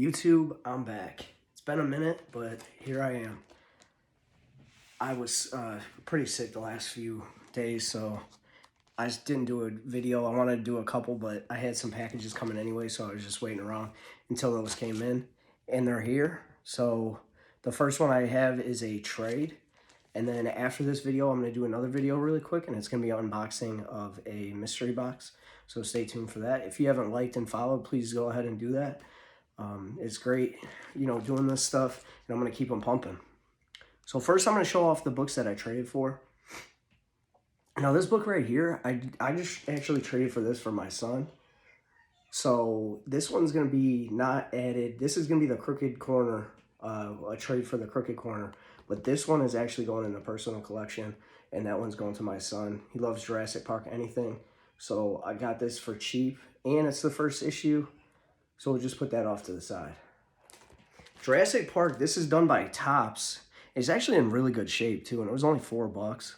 YouTube, I'm back. It's been a minute, but here I am. I was pretty sick the last few days, so I just didn't do a video. I wanted to do a couple, but I had some packages coming anyway, so I was just waiting around until those came in, and they're here. So the first one I have is a trade, and then after this video, I'm going to do another video really quick, and it's going to be an unboxing of a mystery box. So stay tuned for that. If you haven't liked and followed, please go ahead and do that. It's great, doing this stuff, and I'm going to keep them pumping. So first, I'm going to show off the books that I traded for. Now, this book right here, I just actually traded for this for my son. So this one's going to be not added. This is going to be the Crooked Corner, a trade for the Crooked Corner. But this one is actually going in the personal collection, and that one's going to my son. He loves Jurassic Park, anything. So I got this for cheap, and it's the first issue. So we'll just put that off to the side. Jurassic Park, this is done by Topps. It's actually in really good shape too, and it was only $4.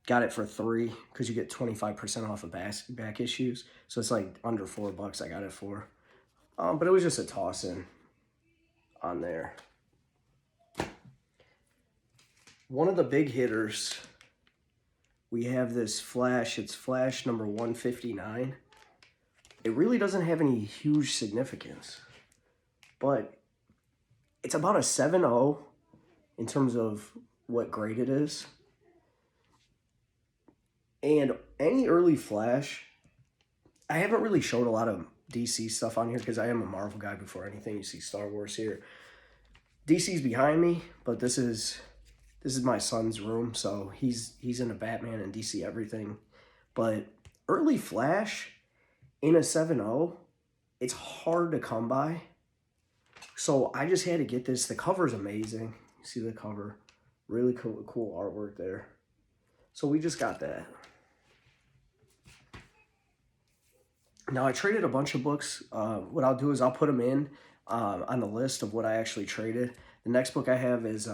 Got it for $3 because you get 25% off of back issues. So it's like under $4 I got it for. But it was just a toss-in on there. One of the big hitters, we have this Flash. It's Flash number 159. It really doesn't have any huge significance, but it's about a 7.0 in terms of what grade it is. And any early Flash, I haven't really showed a lot of DC stuff on here because I am a Marvel guy before anything. You see Star Wars here. DC's behind me, but this is my son's room, so he's into Batman and DC everything. But early Flash in a 7.0, it's hard to come by. So I just had to get this. The cover's amazing. You see the cover. Really cool artwork there. So we just got that. Now I traded a bunch of books. What I'll do is I'll put them in on the list of what I actually traded. The next book I have is,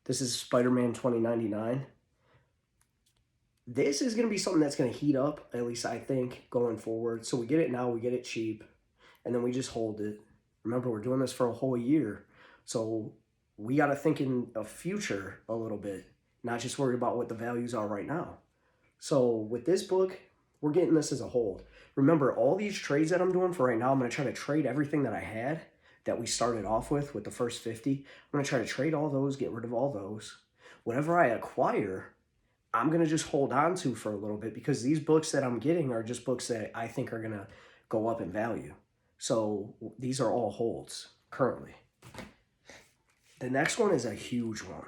this is Spider-Man 2099. This is going to be something that's going to heat up, at least I think, going forward. So we get it now, we get it cheap, and then we just hold it. Remember, we're doing this for a whole year. So we got to think in a future a little bit, not just worried about what the values are right now. So with this book, we're getting this as a hold. Remember, all these trades that I'm doing for right now, I'm going to try to trade everything that I had that we started off with the first 50. I'm going to try to trade all those, get rid of all those. Whatever I acquire, I'm going to just hold on to for a little bit because these books that I'm getting are just books that I think are going to go up in value. So these are all holds currently. The next one is a huge one.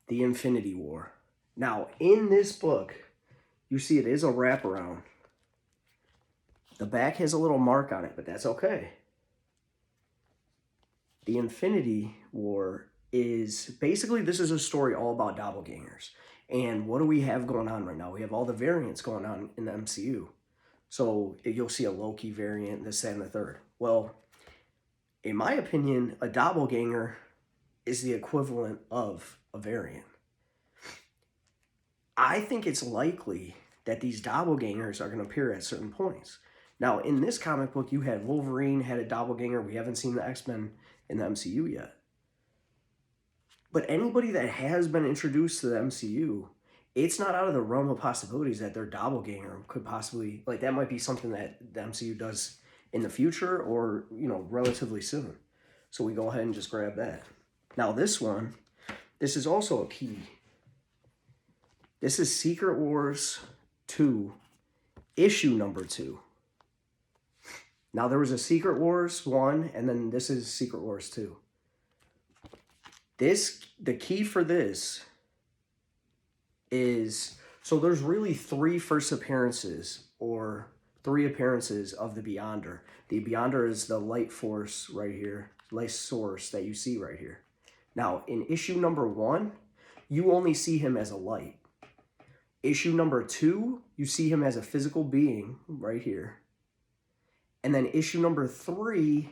The Infinity War. Now, in this book, you see it is a wraparound. The back has a little mark on it, but that's okay. The Infinity War is basically, this is a story all about doppelgangers. And what do we have going on right now? We have all the variants going on in the MCU. So you'll see a Loki variant, this, that, and the third. Well, in my opinion, a doppelganger is the equivalent of a variant. I think it's likely that these doppelgangers are going to appear at certain points. Now, in this comic book, you had Wolverine had a doppelganger. We haven't seen the X-Men in the MCU yet. But anybody that has been introduced to the MCU, it's not out of the realm of possibilities that their doppelganger could possibly, like, that might be something that the MCU does in the future or, relatively soon. So we go ahead and just grab that. Now, this one, this is also a key. This is Secret Wars 2, issue number 2. Now, there was a Secret Wars 1, and then this is Secret Wars 2. The key for this is, so there's really 3 first appearances, or 3 appearances of the Beyonder. The Beyonder is the light force right here, light source that you see right here. Now, in issue number 1, you only see him as a light. Issue number 2, you see him as a physical being right here. And then issue number 3,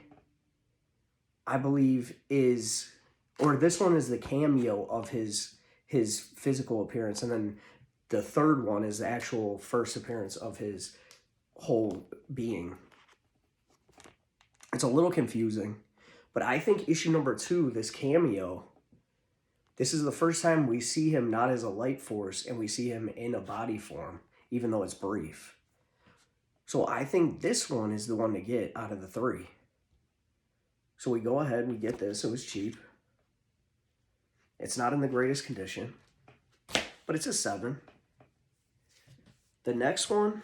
I believe is, or this one is the cameo of his physical appearance. And then the third one is the actual first appearance of his whole being. It's a little confusing, but I think issue number 2, this cameo, this is the first time we see him not as a light force and we see him in a body form, even though it's brief. So I think this one is the one to get out of the 3. So we go ahead and we get this. It was cheap. It's not in the greatest condition, but it's a 7. The next one,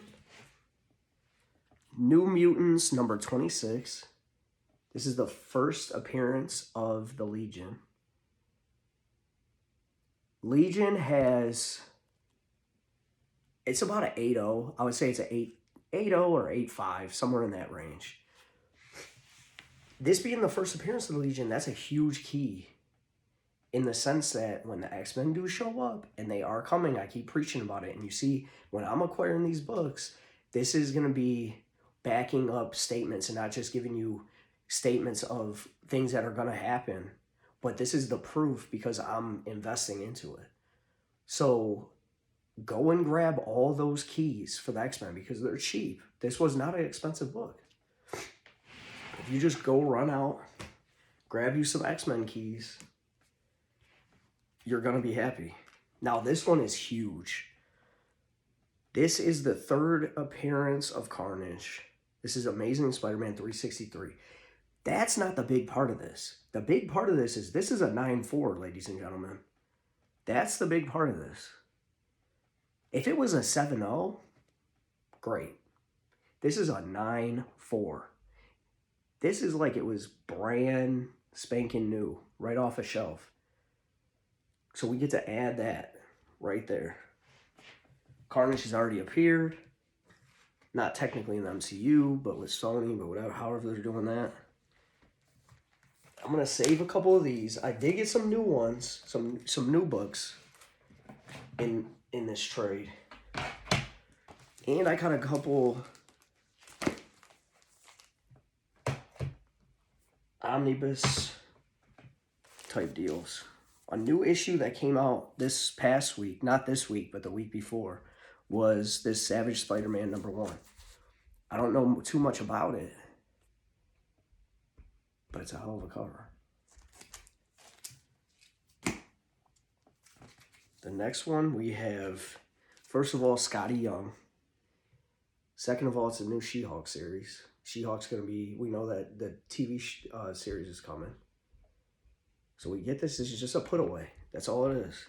New Mutants number 26. This is the first appearance of the Legion. Legion has, it's about an 8.0. I would say it's an 8.0 or 8.5, somewhere in that range. This being the first appearance of the Legion, that's a huge key in the sense that when the X-Men do show up, and they are coming, I keep preaching about it, and you see, when I'm acquiring these books, this is going to be backing up statements and not just giving you statements of things that are going to happen, but this is the proof because I'm investing into it. So go and grab all those keys for the X-Men because they're cheap. This was not an expensive book. If you just go run out, grab you some X-Men keys, you're going to be happy. Now, this one is huge. This is the 3rd appearance of Carnage. This is Amazing Spider-Man 363. That's not the big part of this. The big part of this is a 9.4, ladies and gentlemen. That's the big part of this. If it was a 7.0, great. This is a 9.4. This is like it was brand spanking new, right off a shelf. So we get to add that right there. Carnage has already appeared. Not technically in the MCU, but with Sony, but whatever, however they're doing that. I'm going to save a couple of these. I did get some new ones, some new books in this trade. And I got a couple omnibus type deals. A new issue that came out this past week, not this week, but the week before, was this Savage Spider-Man #1. I don't know too much about it, but it's a hell of a cover. The next one we have, first of all, Skottie Young. Second of all, it's a new She-Hulk series. She-Hulk's going to be, we know that the TV series is coming. So we get this. This is just a put away. That's all it is.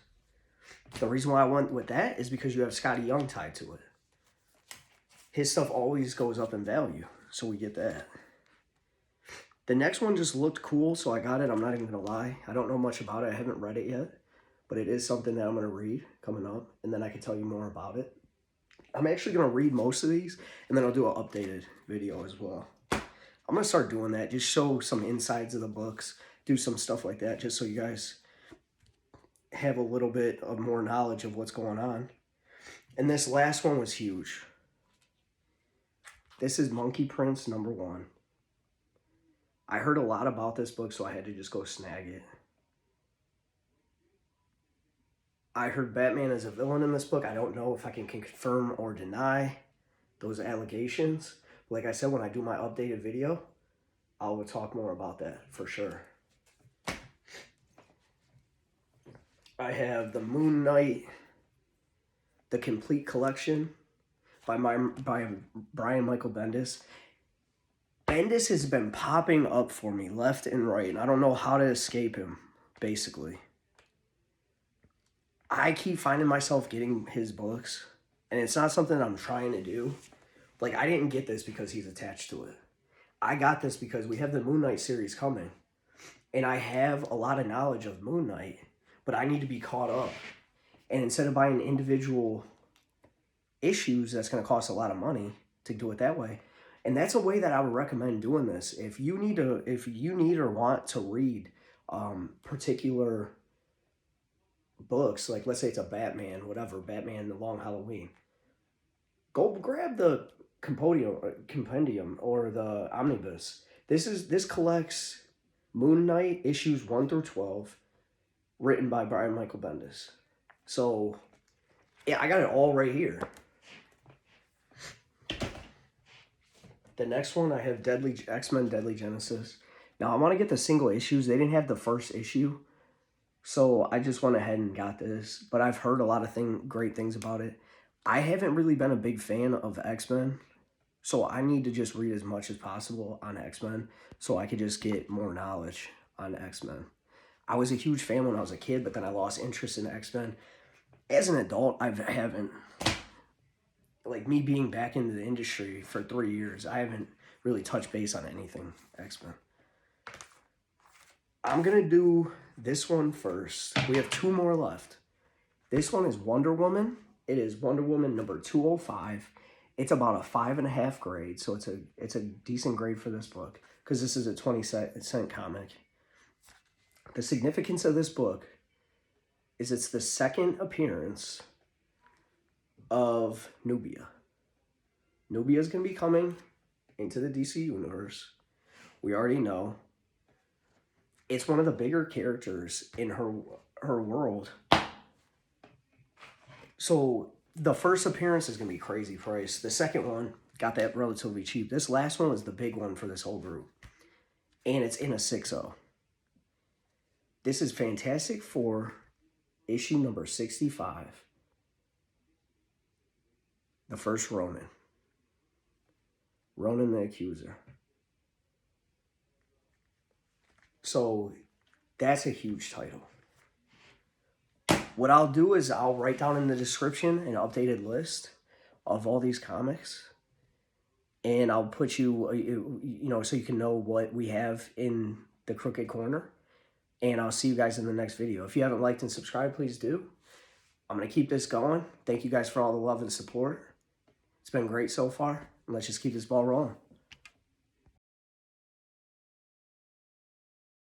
The reason why I went with that is because you have Skottie Young tied to it. His stuff always goes up in value. So we get that. The next one just looked cool, so I got it. I'm not even going to lie. I don't know much about it. I haven't read it yet. But it is something that I'm going to read coming up. And then I can tell you more about it. I'm actually going to read most of these. And then I'll do an updated video as well. I'm going to start doing that. Just show some insides of the books. Do some stuff like that. Just so you guys have a little bit of more knowledge of what's going on. And this last one was huge. This is Monkey Prince #1. I heard a lot about this book, so I had to just go snag it. I heard Batman is a villain in this book. I don't know if I can confirm or deny those allegations. Like I said, when I do my updated video, I will talk more about that for sure. I have the Moon Knight, the complete collection by Brian Michael Bendis. Bendis has been popping up for me left and right, and I don't know how to escape him, basically. I keep finding myself getting his books, and it's not something I'm trying to do. Like, I didn't get this because he's attached to it. I got this because we have the Moon Knight series coming, and I have a lot of knowledge of Moon Knight, but I need to be caught up. And instead of buying individual issues, that's going to cost a lot of money to do it that way. And that's a way that I would recommend doing this. If you need or want to read particular books, like let's say it's a Batman, whatever, Batman The Long Halloween, go grab the compendium or the omnibus. This collects Moon Knight issues 1 through 12, written by Brian Michael Bendis. So yeah, I got it all right here. the next one I have X-Men Deadly Genesis. Now I want to get the single issues. They didn't have the first issue, so I just went ahead and got this. But I've heard a lot of great things about it. I haven't really been a big fan of X-Men, so I need to just read as much as possible on X-Men so I could just get more knowledge on X-Men. I was a huge fan when I was a kid, but then I lost interest in X-Men. As an adult, I haven't, like me being back into the industry for 3 years, I haven't really touched base on anything X-Men. I'm going to do this one first. We have 2 more left. This one is Wonder Woman. It is Wonder Woman number 205. It's about a 5.5 grade, so it's a decent grade for this book because this is a 20-cent comic. The significance of this book is it's the second appearance of Nubia. Nubia is going to be coming into the DC universe. We already know. It's one of the bigger characters in her world. So the first appearance is going to be crazy price. The second one got that relatively cheap. This last one was the big one for this whole group. And it's in a 6.0. This is Fantastic Four, issue number 65. The first Ronin. Ronin the Accuser. So that's a huge title. What I'll do is I'll write down in the description an updated list of all these comics. And I'll put so you can know what we have in the Crooked Corner. And I'll see you guys in the next video. If you haven't liked and subscribed, please do. I'm going to keep this going. Thank you guys for all the love and support. It's been great so far. And let's just keep this ball rolling.